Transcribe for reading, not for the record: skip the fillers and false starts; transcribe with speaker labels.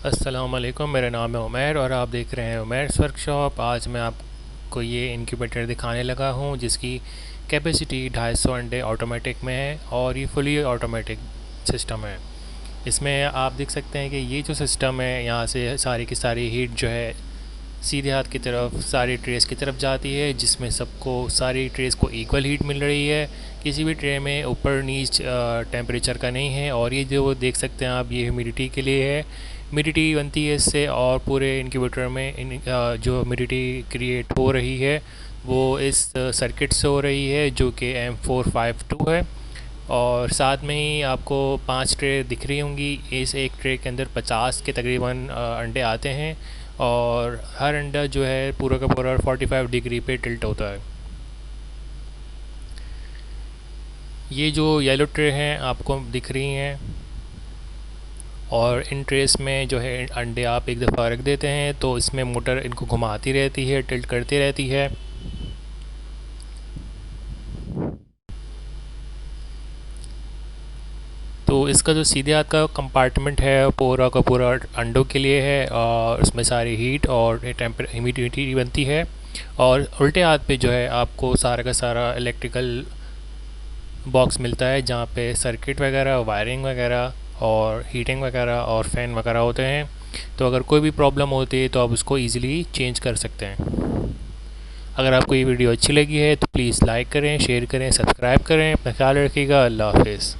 Speaker 1: अस्सलाम वालेकुम, मेरा नाम है उमैर और आप देख रहे हैं उमैर्स वर्कशॉप। आज मैं आपको ये इनक्यूबेटर दिखाने लगा हूँ जिसकी कैपेसिटी 250 अंडे ऑटोमेटिक में है और ये फुली ऑटोमेटिक सिस्टम है। इसमें आप देख सकते हैं कि ये जो सिस्टम है, यहाँ से सारी की सारी हीट जो है सीधे हाथ की तरफ सारी ट्रेस की तरफ जाती है, जिसमें सबको सारी ट्रेस को इक्वल हीट मिल रही है। किसी भी ट्रे में ऊपर नीच टेम्परेचर का नहीं है। और ये जो देख सकते हैं आप, ये ह्यूमिडिटी के लिए है। ह्यूमिडिटी बनती है इससे, और पूरे इनक्यूबेटर में जो ह्यूमिडिटी क्रिएट हो रही है वो इस सर्किट से हो रही है, जो कि M452 है। और साथ में ही आपको 5 ट्रे दिख रही होंगी। इस एक ट्रे के अंदर 50 के तकरीबन अंडे आते हैं और हर अंडा जो है पूरा का पूरा 45 डिग्री पे टिल्ट होता है। ये जो येलो ट्रे हैं आपको दिख रही हैं, और इन ट्रेस में जो है अंडे आप एक दफ़ा रख देते हैं तो इसमें मोटर इनको घुमाती रहती है, टिल्ट करती रहती है। तो इसका जो सीधे हाथ का कंपार्टमेंट है पूरा का पूरा अंडों के लिए है, और उसमें सारी हीट और ह्यूमिडिटी बनती है। और उल्टे हाथ पे जो है आपको सारा का सारा इलेक्ट्रिकल बॉक्स मिलता है, जहाँ पे सर्किट वगैरह, वायरिंग वगैरह और हीटिंग वगैरह और फ़ैन वगैरह होते हैं। तो अगर कोई भी प्रॉब्लम होती है तो आप उसको ईज़िली चेंज कर सकते हैं। अगर आपको ये वीडियो अच्छी लगी है तो प्लीज़ लाइक करें, शेयर करें, सब्सक्राइब करें। अपना ख्याल रखिएगा। अल्लाह हाफ़िज़।